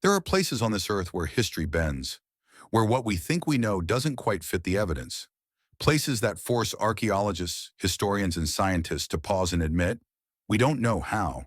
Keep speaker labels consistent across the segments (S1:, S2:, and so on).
S1: There are places on this earth where history bends, where what we think we know doesn't quite fit the evidence. Places that force archaeologists, historians, and scientists to pause and admit, we don't know how.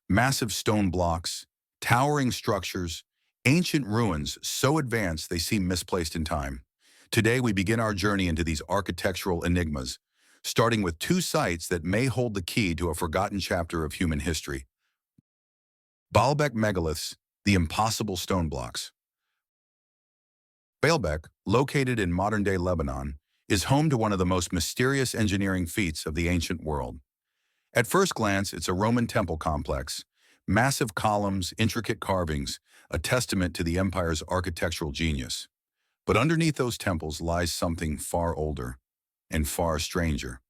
S1: Massive stone blocks, towering structures, ancient ruins so advanced they seem misplaced in time. Today we begin our journey into these architectural enigmas, starting with two sites that may hold the key to a forgotten chapter of human history. Baalbek Megaliths, the impossible stone blocks. Baalbek, located in modern-day Lebanon, is home to one of the most mysterious engineering feats of the ancient world. At first glance, it's a Roman temple complex. Massive columns, intricate carvings, a testament to the empire's architectural genius. But underneath those temples lies something far older and far stranger.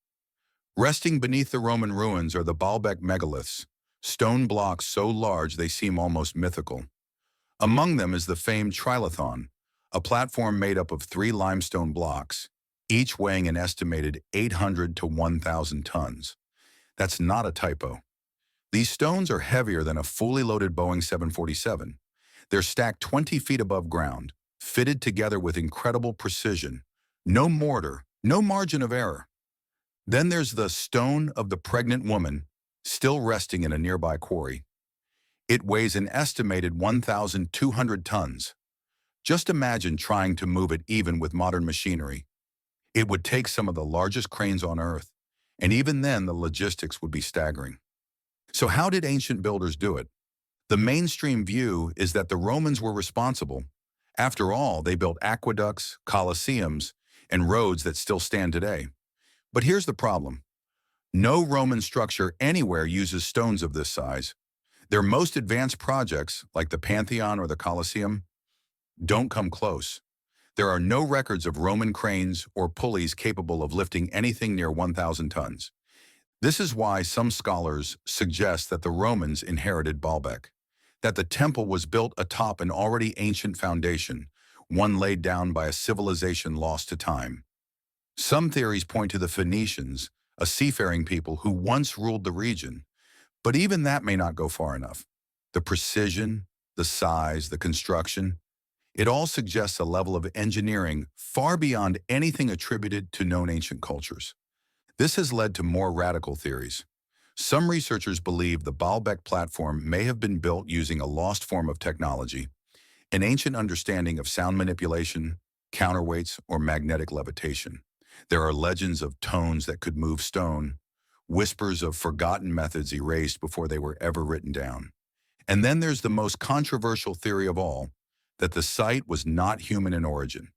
S1: Resting beneath the Roman ruins are the Baalbek Megaliths, stone blocks so large they seem almost mythical. Among them is the famed trilithon, a platform made up of 3 limestone blocks, each weighing an estimated 800 to 1,000 tons. That's not a typo. These stones are heavier than a fully loaded Boeing 747. They're stacked 20 feet above ground, fitted together with incredible precision. No mortar, no margin of error. Then there's the stone of the pregnant woman, still resting in a nearby quarry. It weighs an estimated 1,200 tons. Just imagine trying to move it even with modern machinery. It would take some of the largest cranes on Earth, and even then the logistics would be staggering. So how did ancient builders do it? The mainstream view is that the Romans were responsible. After all, they built aqueducts, colosseums, and roads that still stand today. But here's the problem. No Roman structure anywhere uses stones of this size. Their most advanced projects, like the Pantheon or the Colosseum, don't come close. There are no records of Roman cranes or pulleys capable of lifting anything near 1,000 tons. This is why some scholars suggest that the Romans inherited Baalbek, that the temple was built atop an already ancient foundation, one laid down by a civilization lost to time. Some theories point to the Phoenicians, a seafaring people who once ruled the region, but even that may not go far enough. The precision, the size, the construction, it all suggests a level of engineering far beyond anything attributed to known ancient cultures. This has led to more radical theories. Some researchers believe the Baalbek platform may have been built using a lost form of technology, an ancient understanding of sound manipulation, counterweights, or magnetic levitation. There are legends of tones that could move stone, whispers of forgotten methods erased before they were ever written down. And then there's the most controversial theory of all, that the site was not human in origin.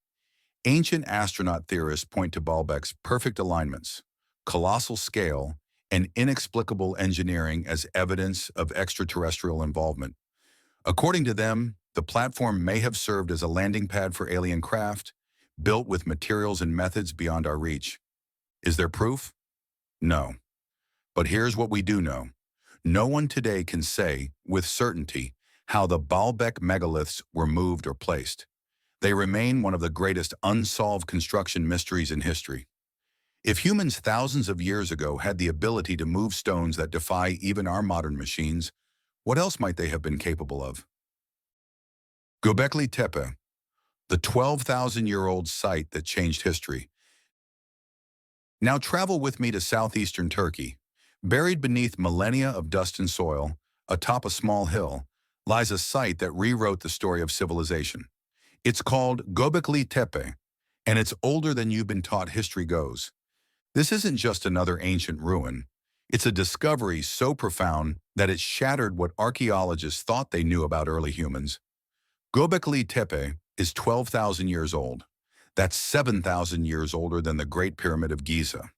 S1: Ancient astronaut theorists point to Baalbek's perfect alignments, colossal scale, and inexplicable engineering as evidence of extraterrestrial involvement. According to them, the platform may have served as a landing pad for alien craft, built with materials and methods beyond our reach. Is there proof? No. But here's what we do know. No one today can say, with certainty, how the Baalbek megaliths were moved or placed. They remain one of the greatest unsolved construction mysteries in history. If humans thousands of years ago had the ability to move stones that defy even our modern machines, what else might they have been capable of? Göbekli Tepe, the 12,000-year-old site that changed history. Now travel with me to southeastern Turkey. Buried beneath millennia of dust and soil, atop a small hill, lies a site that rewrote the story of civilization. It's called Göbekli Tepe, and it's older than you've been taught history goes. This isn't just another ancient ruin. It's a discovery so profound that it shattered what archaeologists thought they knew about early humans. Göbekli Tepe is 12,000 years old. That's 7,000 years older than the Great Pyramid of Giza,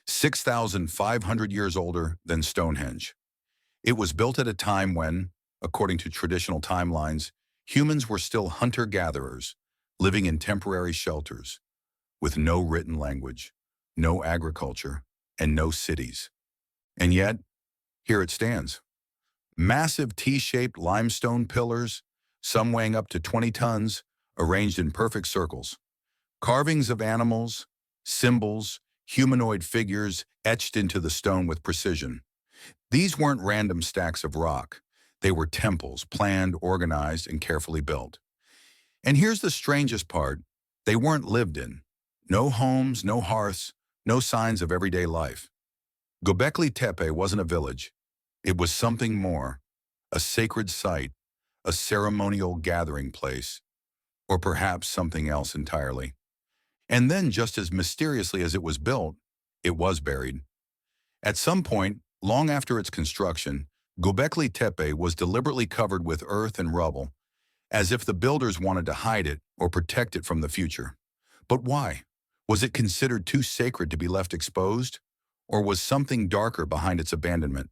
S1: 6,500 years older than Stonehenge. It was built at a time when, according to traditional timelines, humans were still hunter-gatherers, living in temporary shelters, with no written language, no agriculture, and no cities. And yet, here it stands. Massive T-shaped limestone pillars, some weighing up to 20 tons, arranged in perfect circles. Carvings of animals, symbols, humanoid figures etched into the stone with precision. These weren't random stacks of rock. They were temples, planned, organized, and carefully built. And here's the strangest part. They weren't lived in. No homes, no hearths, no signs of everyday life. Göbekli Tepe wasn't a village. It was something more, a sacred site, a ceremonial gathering place, or perhaps something else entirely. And then, just as mysteriously as it was buried. At some point, long after its construction, Göbekli Tepe was deliberately covered with earth and rubble, as if the builders wanted to hide it or protect it from the future. But why? Was it considered too sacred to be left exposed? Or was something darker behind its abandonment?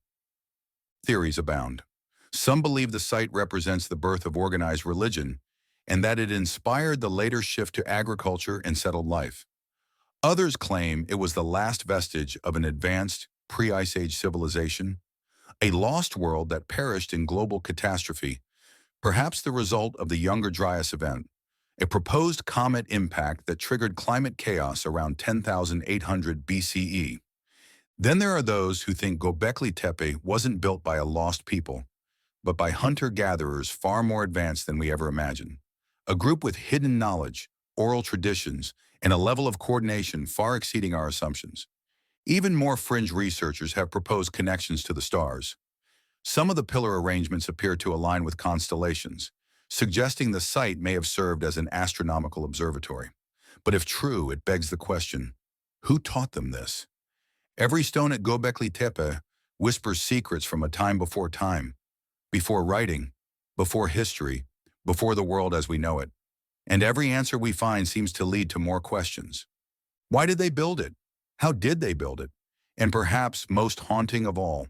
S1: Theories abound. Some believe the site represents the birth of organized religion and that it inspired the later shift to agriculture and settled life. Others claim it was the last vestige of an advanced, pre-Ice Age civilization, a lost world that perished in global catastrophe, perhaps the result of the Younger Dryas event, a proposed comet impact that triggered climate chaos around 10,800 BCE. Then there are those who think Göbekli Tepe wasn't built by a lost people, but by hunter-gatherers far more advanced than we ever imagined. A group with hidden knowledge, oral traditions, and a level of coordination far exceeding our assumptions. Even more fringe researchers have proposed connections to the stars. Some of the pillar arrangements appear to align with constellations, suggesting the site may have served as an astronomical observatory. But if true, it begs the question, who taught them this? Every stone at Göbekli Tepe whispers secrets from a time, before writing, before history, before the world as we know it. And every answer we find seems to lead to more questions. Why did they build it? How did they build it? And perhaps most haunting of all,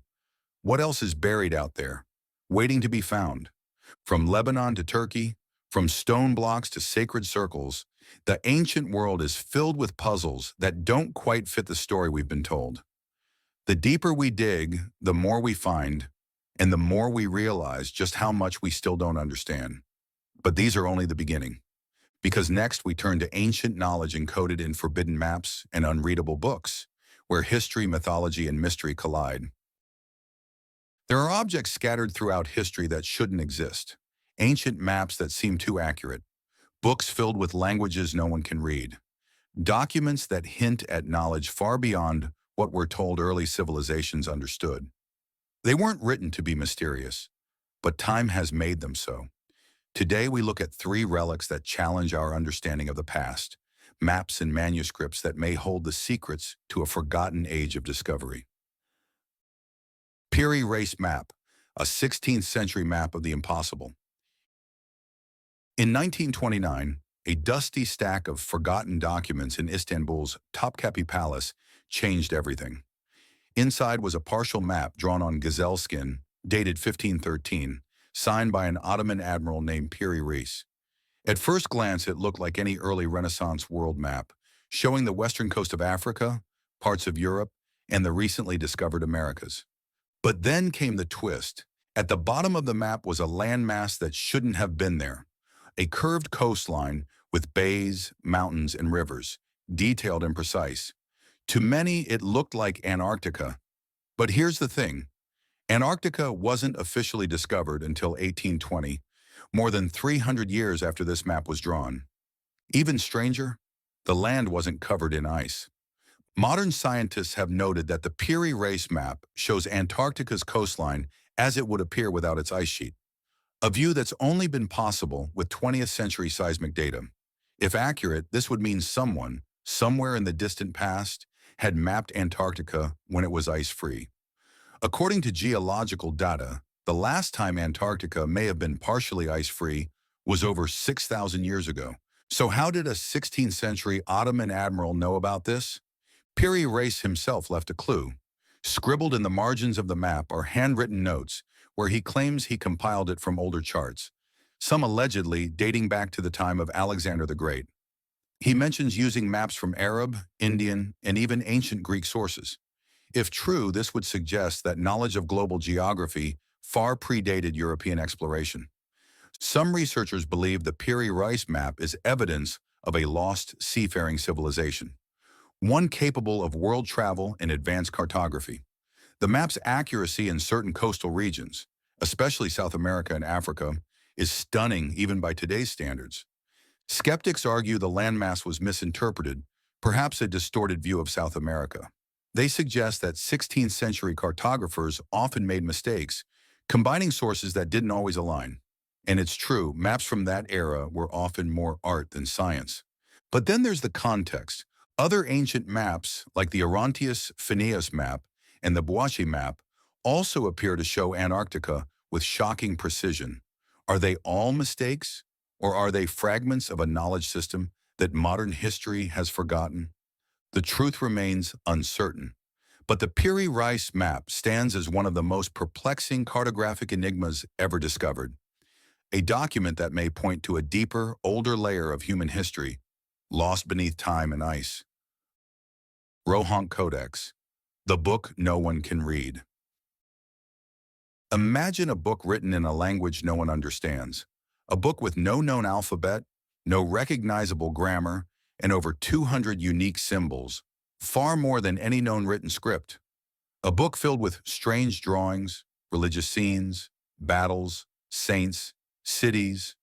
S1: what else is buried out there, waiting to be found? From Lebanon to Turkey, from stone blocks to sacred circles, the ancient world is filled with puzzles that don't quite fit the story we've been told. The deeper we dig, the more we find, and the more we realize just how much we still don't understand. But these are only the beginning. Because next we turn to ancient knowledge encoded in forbidden maps and unreadable books, where history, mythology, and mystery collide. There are objects scattered throughout history that shouldn't exist, ancient maps that seem too accurate, books filled with languages no one can read, documents that hint at knowledge far beyond what we're told early civilizations understood. They weren't written to be mysterious, but time has made them so. Today we look at 3 relics that challenge our understanding of the past, maps and manuscripts that may hold the secrets to a forgotten age of discovery. Piri Reis Map, a 16th century map of the impossible. In 1929, a dusty stack of forgotten documents in Istanbul's Topkapi Palace changed everything. Inside was a partial map drawn on gazelle skin, dated 1513, signed by an Ottoman admiral named Piri Reis. At first glance, it looked like any early Renaissance world map, showing the western coast of Africa, parts of Europe, and the recently discovered Americas. But then came the twist. At the bottom of the map was a landmass that shouldn't have been there. A curved coastline with bays, mountains, and rivers, detailed and precise. To many, it looked like Antarctica. But here's the thing. Antarctica wasn't officially discovered until 1820, more than 300 years after this map was drawn. Even stranger, the land wasn't covered in ice. Modern scientists have noted that the Piri Reis Map shows Antarctica's coastline as it would appear without its ice sheet, a view that's only been possible with 20th century seismic data. If accurate, this would mean someone, somewhere in the distant past, had mapped Antarctica when it was ice-free. According to geological data, the last time Antarctica may have been partially ice-free was over 6,000 years ago. So how did a 16th century Ottoman admiral know about this? Piri Reis himself left a clue. Scribbled in the margins of the map are handwritten notes where he claims he compiled it from older charts, some allegedly dating back to the time of Alexander the Great. He mentions using maps from Arab, Indian, and even ancient Greek sources. If true, this would suggest that knowledge of global geography far predated European exploration. Some researchers believe the Piri Reis Map is evidence of a lost seafaring civilization, one capable of world travel and advanced cartography. The map's accuracy in certain coastal regions, especially South America and Africa, is stunning even by today's standards. Skeptics argue the landmass was misinterpreted, perhaps a distorted view of South America. They suggest that 16th century cartographers often made mistakes, combining sources that didn't always align. And it's true, maps from that era were often more art than science. But then there's the context. Other ancient maps, like the Orontius Phineas map and the Boachi map, also appear to show Antarctica with shocking precision. Are they all mistakes, or are they fragments of a knowledge system that modern history has forgotten? The truth remains uncertain. But the Piri Reis Map stands as one of the most perplexing cartographic enigmas ever discovered, a document that may point to a deeper, older layer of human history, lost beneath time and ice. Rohonc Codex, the book no one can read. Imagine a book written in a language no one understands, a book with no known alphabet, no recognizable grammar, and over 200 unique symbols, far more than any known written script. A book filled with strange drawings, religious scenes, battles, saints, cities,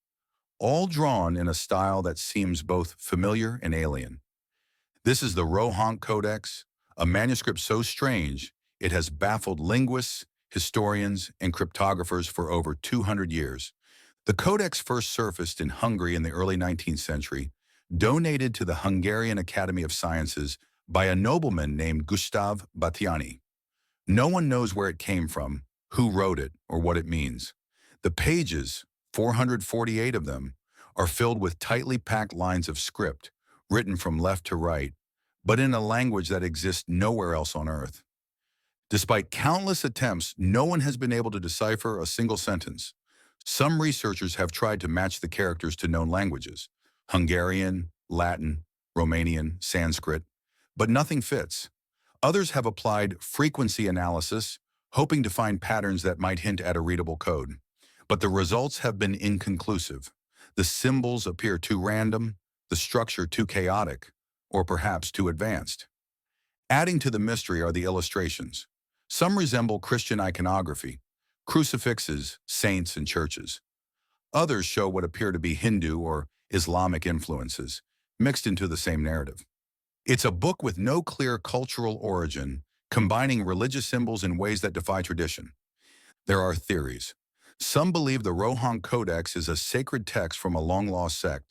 S1: all drawn in a style that seems both familiar and alien. This is the Rohonc Codex, a manuscript so strange it has baffled linguists, historians, and cryptographers for over 200 years. The Codex first surfaced in Hungary in the early 19th century, donated to the Hungarian Academy of Sciences by a nobleman named Gustav Batthyány. No one knows where it came from, who wrote it, or what it means. The pages, 448 of them, are filled with tightly packed lines of script, written from left to right, but in a language that exists nowhere else on Earth. Despite countless attempts, no one has been able to decipher a single sentence. Some researchers have tried to match the characters to known languages, Hungarian, Latin, Romanian, Sanskrit, but nothing fits. Others have applied frequency analysis, hoping to find patterns that might hint at a readable code. But the results have been inconclusive. The symbols appear too random, the structure too chaotic, or perhaps too advanced. Adding to the mystery are the illustrations. Some resemble Christian iconography, crucifixes, saints, and churches. Others show what appear to be Hindu or Islamic influences, mixed into the same narrative. It's a book with no clear cultural origin, combining religious symbols in ways that defy tradition. There are theories. Some believe the Rohonc Codex is a sacred text from a long-lost sect,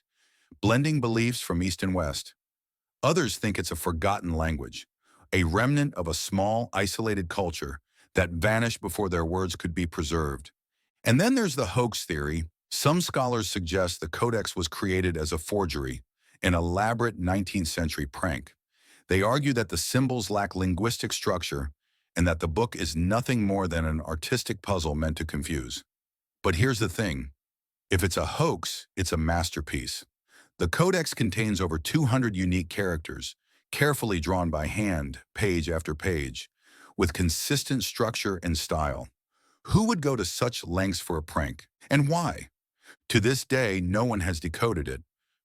S1: blending beliefs from East and West. Others think it's a forgotten language, a remnant of a small, isolated culture that vanished before their words could be preserved. And then there's the hoax theory. Some scholars suggest the Codex was created as a forgery, an elaborate 19th century prank. They argue that the symbols lack linguistic structure and that the book is nothing more than an artistic puzzle meant to confuse. But here's the thing. If it's a hoax, it's a masterpiece. The Codex contains over 200 unique characters, carefully drawn by hand, page after page, with consistent structure and style. Who would go to such lengths for a prank, and why? To this day, no one has decoded it.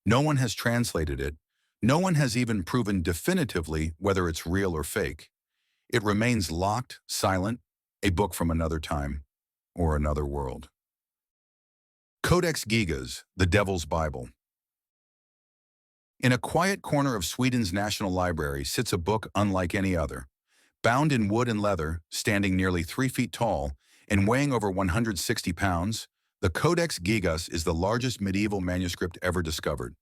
S1: No one has translated it. No one has even proven definitively whether it's real or fake. It remains locked, silent, a book from another time or another world. Codex Gigas, the Devil's Bible. In a quiet corner of Sweden's National Library sits a book unlike any other. Bound in wood and leather, standing nearly 3 feet tall, and weighing over 160 pounds, the Codex Gigas is the largest medieval manuscript ever discovered.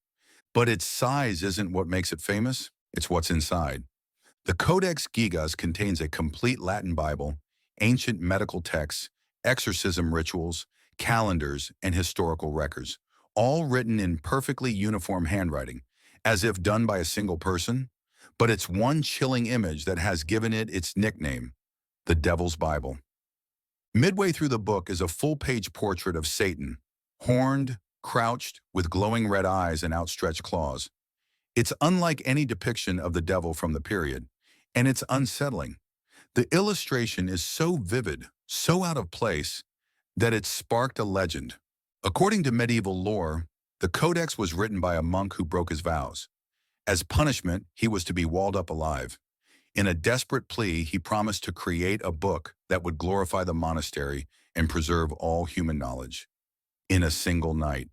S1: But its size isn't what makes it famous, it's what's inside. The Codex Gigas contains a complete Latin Bible, ancient medical texts, exorcism rituals, calendars, and historical records, all written in perfectly uniform handwriting, as if done by a single person. But it's one chilling image that has given it its nickname, the Devil's Bible. Midway through the book is a full-page portrait of Satan, horned, crouched, with glowing red eyes and outstretched claws. It's unlike any depiction of the devil from the period, and it's unsettling. The illustration is so vivid, so out of place, that it sparked a legend. According to medieval lore, the Codex was written by a monk who broke his vows. As punishment, he was to be walled up alive. In a desperate plea, he promised to create a book that would glorify the monastery and preserve all human knowledge in a single night.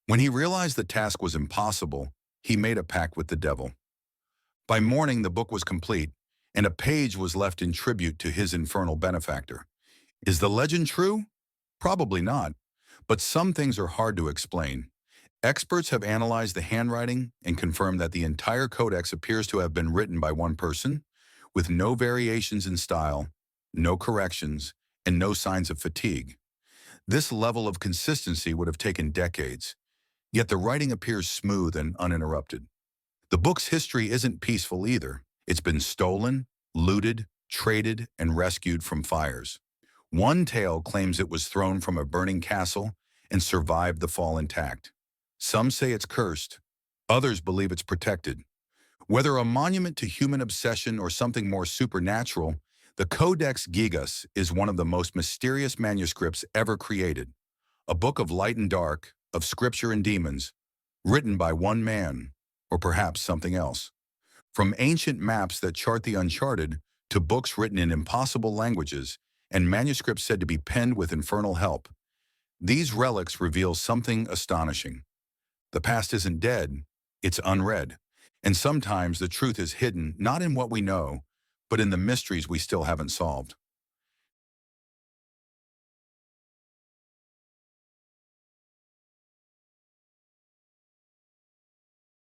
S1: When he realized the task was impossible, he made a pact with the devil. By morning, the book was complete, and a page was left in tribute to his infernal benefactor. Is the legend true? Probably not, but some things are hard to explain. Experts have analyzed the handwriting and confirmed that the entire codex appears to have been written by one person, with no variations in style, no corrections, and no signs of fatigue. This level of consistency would have taken decades, yet the writing appears smooth and uninterrupted. The book's history isn't peaceful either. It's been stolen, looted, traded, and rescued from fires. One tale claims it was thrown from a burning castle and survived the fall intact. Some say it's cursed. Others believe it's protected. Whether a monument to human obsession or something more supernatural, the Codex Gigas is one of the most mysterious manuscripts ever created. A book of light and dark, of scripture and demons, written by one man, or perhaps something else. From ancient maps that chart the uncharted to books written in impossible languages and manuscripts said to be penned with infernal help, these relics reveal something astonishing. The past isn't dead, it's unread. And sometimes the truth is hidden not in what we know, but in the mysteries we still haven't solved.